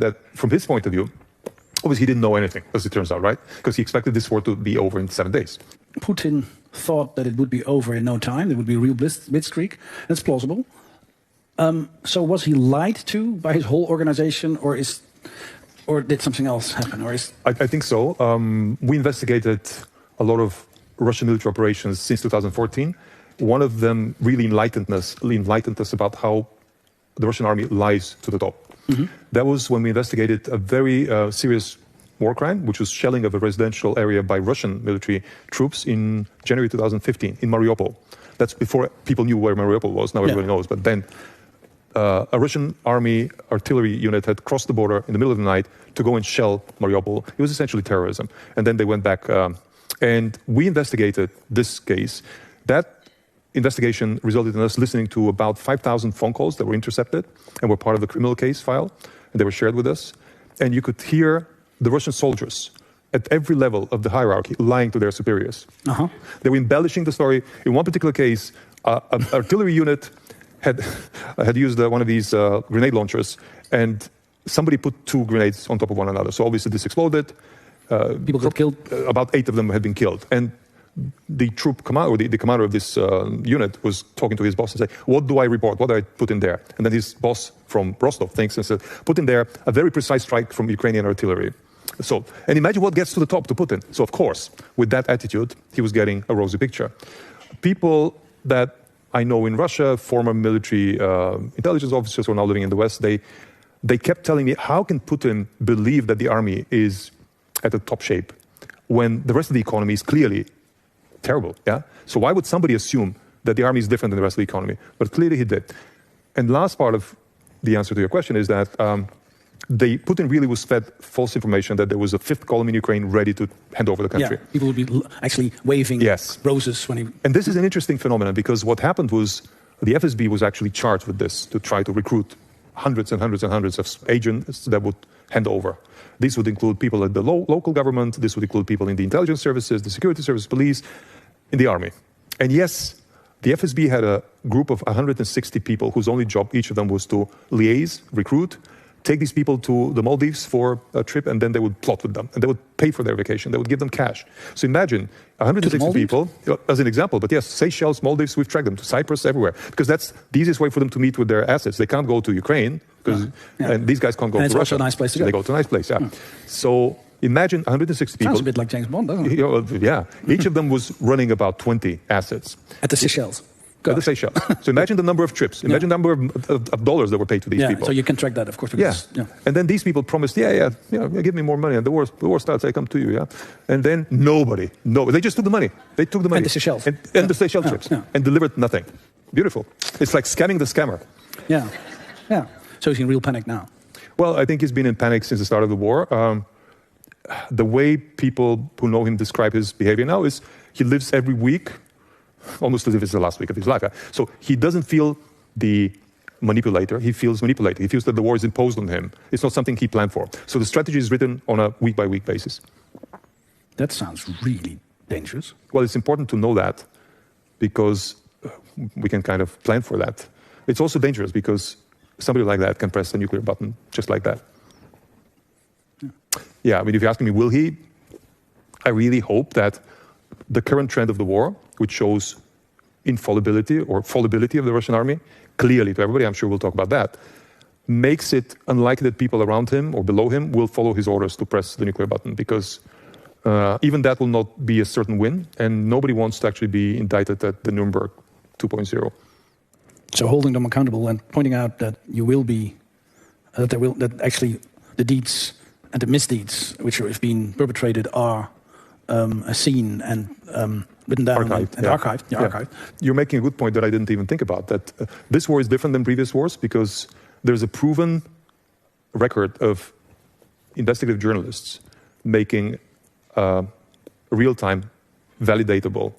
that from his point of view, obviously he didn't know anything, as it turns out, right? Because he expected this war to be over in 7 days. Putin thought that it would be over in no time. There would be a real blitzkrieg. That's plausible. So was he lied to by his whole organization, or did something else happen? I think so. We investigated a lot of Russian military operations since 2014. One of them really enlightened us about how the Russian army lies to the top. Mm-hmm. That was when we investigated a very serious war crime, which was shelling of a residential area by Russian military troops in January 2015 in Mariupol. That's before people knew where Mariupol was. Now everybody knows. But then a Russian army artillery unit had crossed the border in the middle of the night to go and shell Mariupol. It was essentially terrorism. And then they went back. And we investigated this case. That investigation resulted in us listening to about 5,000 phone calls that were intercepted and were part of the criminal case file. And they were shared with us. And you could hear the Russian soldiers at every level of the hierarchy lying to their superiors. Uh-huh. They were embellishing the story. In one particular case, an artillery unit had used one of these grenade launchers, and somebody put 2 grenades on top of one another. So obviously this exploded. People got killed? About 8 of them had been killed. And the troop commander, or the commander of this unit was talking to his boss and said, what do I report? What do I put in there? And then his boss from Rostov thinks and said, put in there a very precise strike from Ukrainian artillery. So, and imagine what gets to the top to Putin. So of course, with that attitude, he was getting a rosy picture. People that I know in Russia, former military intelligence officers who are now living in the West, they kept telling me, how can Putin believe that the army is at the top shape when the rest of the economy is clearly terrible? Yeah. So why would somebody assume that the army is different than the rest of the economy? But clearly he did. And last part of the answer to your question is that Putin really was fed false information that there was a 5th column in Ukraine ready to hand over the country. Yeah, people would be actually waving roses when he... And this is an interesting phenomenon, because what happened was the FSB was actually charged with this to try to recruit hundreds and hundreds and hundreds of agents that would hand over. These would include people at the local government, this would include people in the intelligence services, the security service, police, in the army. And yes, the FSB had a group of 160 people whose only job, each of them, was to liaise, recruit, take these people to the Maldives for a trip, and then they would plot with them. And they would pay for their vacation. They would give them cash. So imagine 160 people, as an example, but yes, Seychelles, Maldives, we've tracked them to Cyprus, everywhere. Because that's the easiest way for them to meet with their assets. They can't go to Ukraine, because and these guys can't go to Russia. It's also a nice place to go. They go to a nice place, yeah. So imagine 160 people. Sounds a bit like James Bond, doesn't it? Yeah. Each of them was running about 20 assets. At the Seychelles. At the Seychelles. So imagine the number of trips. Imagine the number of dollars that were paid to these people. So you can track that, of course. Because, And then these people promised, give me more money. And the war starts, I come to you, And then nobody. They just took the money. They took the money. And the Seychelles. And the Seychelles trips. And delivered nothing. Beautiful. It's like scamming the scammer. Yeah. So he's in real panic now. Well, I think he's been in panic since the start of the war. The way people who know him describe his behavior now is he lives every week almost as if it's the last week of his life. So he doesn't feel the manipulator, he feels manipulated. He feels that the war is imposed on him. It's not something he planned for. So the strategy is written on a week-by-week basis. That sounds really dangerous. Well, it's important to know that, because we can kind of plan for that. It's also dangerous because somebody like that can press a nuclear button just like that. Yeah, I mean, if you're asking me, will he? I really hope that the current trend of the war, which shows infallibility or fallibility of the Russian army, clearly to everybody, I'm sure we'll talk about that, makes it unlikely that people around him or below him will follow his orders to press the nuclear button, because even that will not be a certain win, and nobody wants to actually be indicted at the Nuremberg 2.0. So holding them accountable and pointing out that you will be, that actually the deeds and the misdeeds which have been perpetrated are seen and written down archived, and archived. Archived. You're making a good point that I didn't even think about, that this war is different than previous wars because there's a proven record of investigative journalists making a real-time, validatable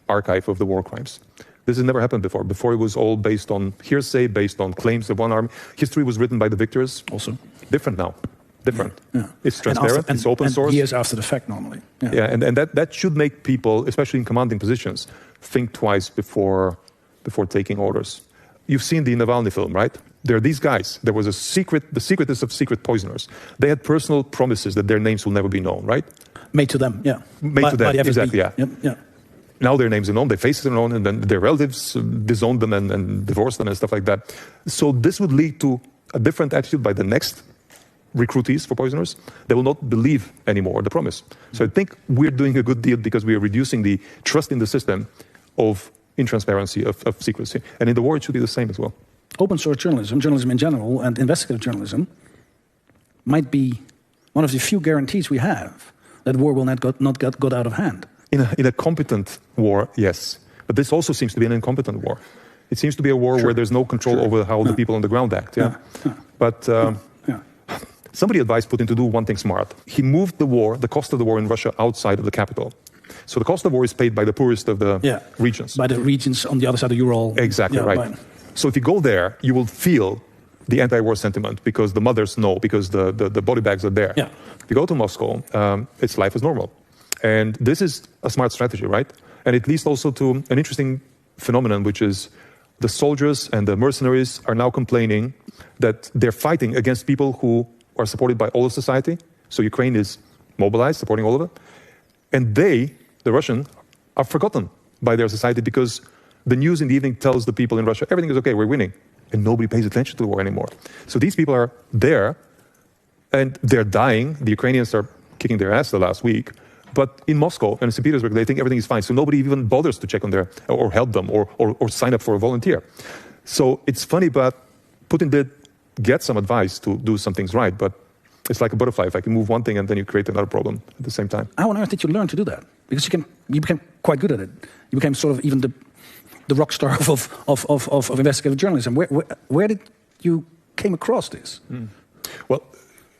archive of the war crimes. This has never happened before. Before it was all based on hearsay, based on claims of one army. History was written by the victors. Also. Different now. Different. It's transparent, it's open source. Years after the fact, normally. And that should make people, especially in commanding positions, think twice before taking orders. You've seen the Navalny film, right? there are these guys. There was the secretest of secret poisoners. They had personal promises that their names will never be known, right? Made to them, yeah. Made to them, by the FSB. exactly, yeah. Yep, yeah. Now their names are known, their faces are known, and then their relatives disowned them and divorced them and stuff like that. So this would lead to a different attitude by the next recruitees for poisoners. They will not believe anymore the promise. So I think we're doing a good deal because we are reducing the trust in the system of intransparency, of secrecy. And in the war, it should be the same as well. Open source journalism, journalism in general, and investigative journalism might be one of the few guarantees we have that war will not get out of hand. In a competent war, yes. But this also seems to be an incompetent war. It seems to be a war where there's no control over how the people on the ground act. Yeah. But somebody advised Putin to do one thing smart. He moved the cost of the war in Russia outside of the capital. So the cost of war is paid by the poorest of the regions. By the regions on the other side of Ural. Exactly, right. So if you go there, you will feel the anti-war sentiment because the mothers know, because the body bags are there. Yeah. If you go to Moscow, it's life as normal. And this is a smart strategy, right? And it leads also to an interesting phenomenon, which is the soldiers and the mercenaries are now complaining that they're fighting against people who are supported by all of society. So Ukraine is mobilized, supporting all of it. And they, the Russian, are forgotten by their society because the news in the evening tells the people in Russia, everything is okay, we're winning. And nobody pays attention to the war anymore. So these people are there, and they're dying. The Ukrainians are kicking their ass the last week. But in Moscow and St. Petersburg, they think everything is fine. So nobody even bothers to check on their, or help them, or sign up for a volunteer. So it's funny, but Putin did get some advice to do some things right. But it's like a butterfly effect. You move one thing and then you create another problem at the same time. How on earth did you learn to do that? Because you became quite good at it. You became sort of even the rock star of investigative journalism. Where did you came across this? Well,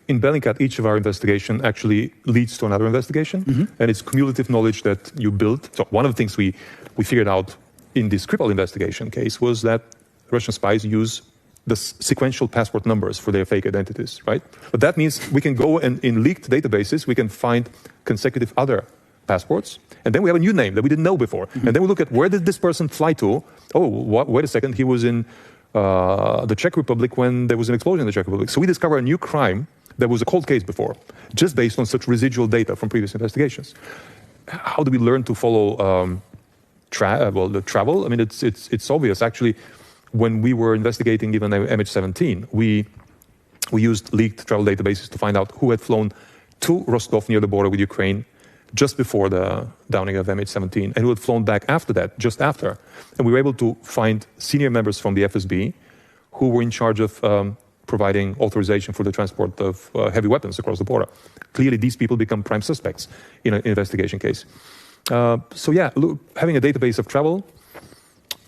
in Bellingcat, each of our investigation actually leads to another investigation, and it's cumulative knowledge that you build. So one of the things we figured out in the Skripal investigation case was that Russian spies use the sequential passport numbers for their fake identities, right? But that means we can go and in leaked databases, we can find consecutive other passports, and then we have a new name that we didn't know before. And then we look at where did this person fly to? Oh, wait a second, he was in the Czech Republic when there was an explosion in the Czech Republic. So we discover a new crime that was a cold case before, just based on such residual data from previous investigations. How do we learn to follow the travel? I mean, it's obvious. Actually, when we were investigating even MH17, we used leaked travel databases to find out who had flown to Rostov near the border with Ukraine just before the downing of MH17, and who had flown back after that, just after. And we were able to find senior members from the FSB who were in charge of providing authorization for the transport of heavy weapons across the border. Clearly, these people become prime suspects in an investigation case. So yeah, having a database of travel,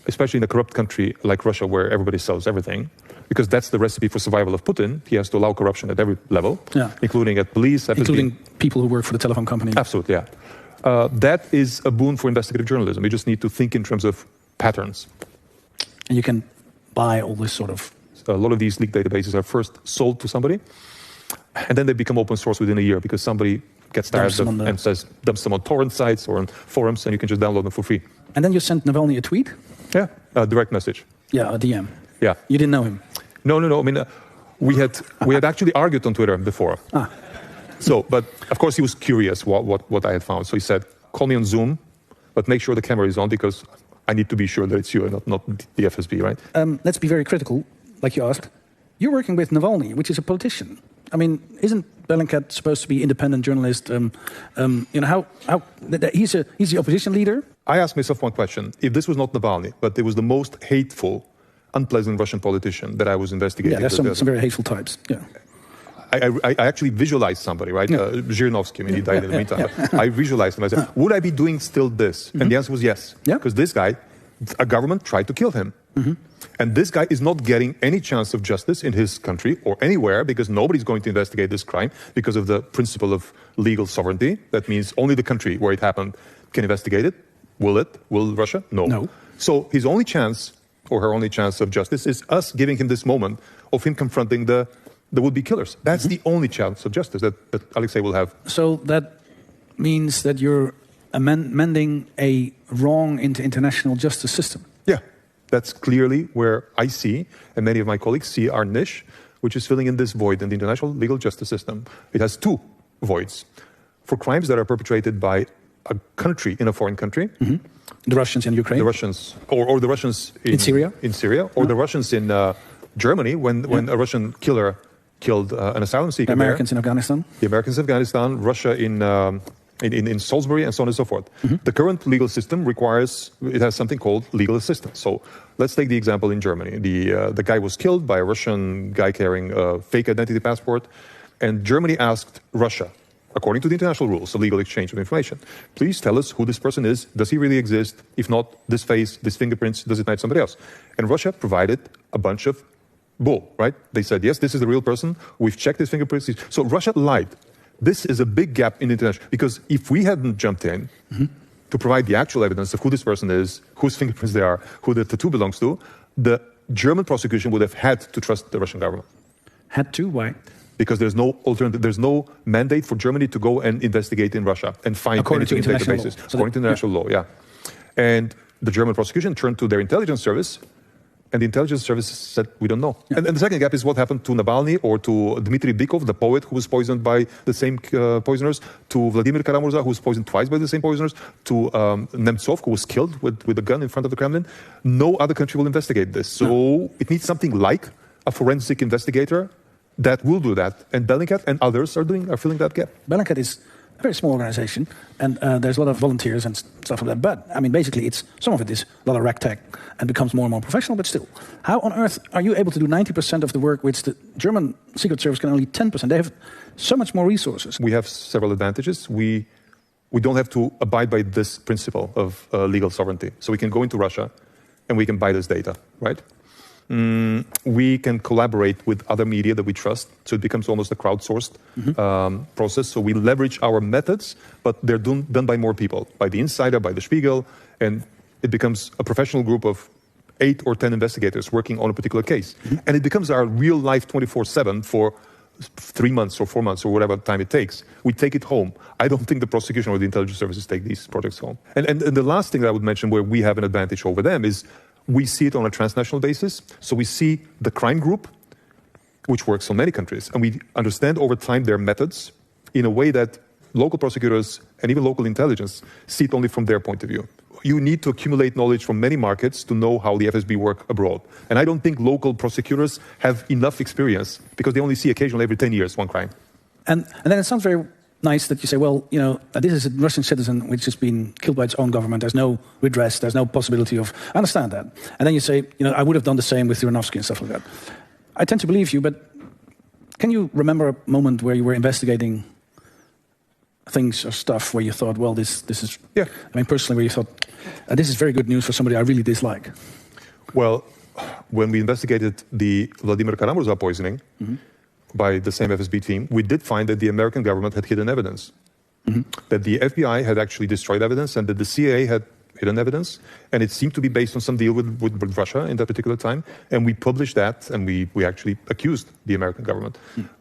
especially in a corrupt country like Russia where everybody sells everything, because that's the recipe for survival of Putin. He has to allow corruption at every level, including at police, FSB. Including people who work for the telephone company. Absolutely, yeah. That is a boon for investigative journalism. We just need to think in terms of patterns. And you can buy all this sort of... A lot of these leaked databases are first sold to somebody, and then they become open source within a year because somebody gets tired of them and says, dumps them on torrent sites or on forums, and you can just download them for free. And then you sent Navalny a tweet? Yeah, a direct message. Yeah, a DM. Yeah. You didn't know him? No. I mean, we had actually argued on Twitter before. So, but of course he was curious what I had found. So he said, call me on Zoom, but make sure the camera is on because I need to be sure that it's you and not the FSB, right? Let's be very critical, like you asked. You're working with Navalny, which is a politician. I mean, isn't Bellingcat supposed to be independent journalist? He's the opposition leader. I asked myself one question: if this was not Navalny, but it was the most hateful, unpleasant Russian politician that I was investigating. Yeah, there's some very hateful types. Yeah. I actually visualized somebody, right? Zhirinovsky, I mean, he died in the meantime. I visualized him. I said, would I be doing still this? And the answer was yes. Because this guy, a government tried to kill him. And this guy is not getting any chance of justice in his country or anywhere because nobody's going to investigate this crime because of the principle of legal sovereignty. That means only the country where it happened can investigate it. Will it? Will Russia? No. So his only chance, or her only chance of justice, is us giving him this moment of him confronting the would-be killers. That's the only chance of justice that Alexei will have. So that means that you're amending a wrong international justice system. Yeah. That's clearly where I see, and many of my colleagues see, our niche, which is filling in this void in the international legal justice system. It has two voids. For crimes that are perpetrated by a country in a foreign country. The Russians in Ukraine? The Russians, or the Russians in Syria? In Syria, or the Russians in Germany, when a Russian killer killed an asylum seeker. The Americans in Afghanistan? The Americans in Afghanistan, Russia in Salisbury, and so on and so forth. The current legal system it has something called legal assistance. So let's take the example in Germany. The guy was killed by a Russian guy carrying a fake identity passport, and Germany asked Russia, according to the international rules of legal exchange of information, please tell us who this person is. Does he really exist? If not, this face, these fingerprints, does it match somebody else? And Russia provided a bunch of bull, right? They said, yes, this is the real person. We've checked his fingerprints. So Russia lied. This is a big gap in the international, because if we hadn't jumped in to provide the actual evidence of who this person is, whose fingerprints they are, who the tattoo belongs to, the German prosecution would have had to trust the Russian government. Had to? Why? Because there's no alternative, there's no mandate for Germany to go and investigate in Russia and find anything in databases. According to international law, yeah. And the German prosecution turned to their intelligence service, and the intelligence service said, we don't know. And the second gap is what happened to Navalny or to Dmitry Bykov, the poet who was poisoned by the same poisoners, to Vladimir Karamurza, who was poisoned twice by the same poisoners, to Nemtsov, who was killed with a gun in front of the Kremlin. No other country will investigate this. So it needs something like a forensic investigator that will do that. And Bellingcat and others are filling that gap. Bellingcat is a very small organization, and there's a lot of volunteers and stuff like that. But, I mean, basically, some of it is a lot of ragtag and becomes more and more professional, but still. How on earth are you able to do 90% of the work which the German Secret Service can only 10%? They have so much more resources. We have several advantages. We don't have to abide by this principle of legal sovereignty. So we can go into Russia and we can buy this data, right? We can collaborate with other media that we trust, so it becomes almost a crowdsourced process. So we leverage our methods, but they're done by more people, by the Insider, by the Spiegel, and it becomes a professional group of 8 or 10 investigators working on a particular case. And it becomes our real life 24/7 for 3 months or 4 months or whatever time it takes. We take it home. I don't think the prosecution or the intelligence services take these projects home. And the last thing that I would mention where we have an advantage over them is we see it on a transnational basis. So we see the crime group, which works on many countries, and we understand over time their methods in a way that local prosecutors and even local intelligence see it only from their point of view. You need to accumulate knowledge from many markets to know how the FSB work abroad. And I don't think local prosecutors have enough experience because they only see occasionally every 10 years one crime. And then it sounds very nice that you say, well, you know, this is a Russian citizen which has been killed by its own government. There's no redress. There's no possibility of... I understand that. And then you say, you know, I would have done the same with Uranovsky and stuff like that. I tend to believe you, but can you remember a moment where you were investigating things or stuff where you thought, well, this is... Yeah. I mean, personally, where you thought, this is very good news for somebody I really dislike. Well, when we investigated the Vladimir Karamurza poisoning, by the same FSB team, we did find that the American government had hidden evidence. That the FBI had actually destroyed evidence and that the CIA had hidden evidence. And it seemed to be based on some deal with Russia in that particular time. And we published that and we actually accused the American government.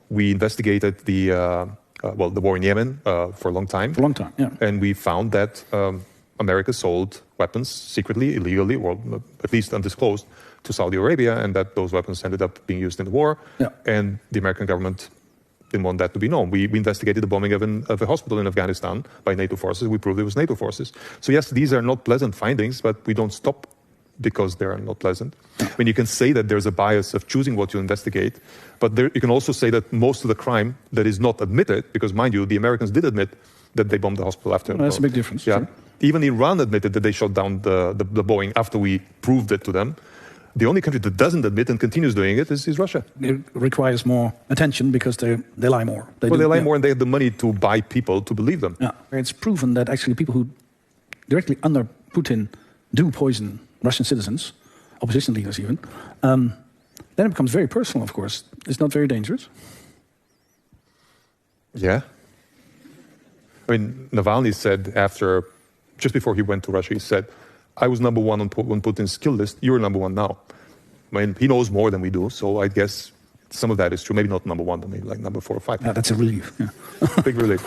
We investigated the war in Yemen for a long time. For a long time, yeah. And we found that America sold weapons secretly, illegally, or at least undisclosed, to Saudi Arabia, and that those weapons ended up being used in the war. Yeah. And the American government didn't want that to be known. We investigated the bombing of a hospital in Afghanistan by NATO forces. We proved it was NATO forces. So yes, these are not pleasant findings, but we don't stop because they are not pleasant. I mean, you can say that there's a bias of choosing what you investigate, but you can also say that most of the crime that is not admitted, because mind you, the Americans did admit that they bombed the hospital after. Well, that's a big difference. Yeah. Sure. Even Iran admitted that they shot down the Boeing after we proved it to them. The only country that doesn't admit and continues doing it is Russia. It requires more attention because they lie more. They lie more and they have the money to buy people to believe them. Yeah. It's proven that actually people who directly under Putin do poison Russian citizens, opposition leaders even, then it becomes very personal, of course. It's not very dangerous. Yeah. I mean, Navalny said just before he went to Russia, he said, I was number one on Putin's kill list. You're number one now. I mean, he knows more than we do, so I guess some of that is true. Maybe not number one, but maybe like number 4 or 5. Yeah, that's a relief. Yeah. Big relief.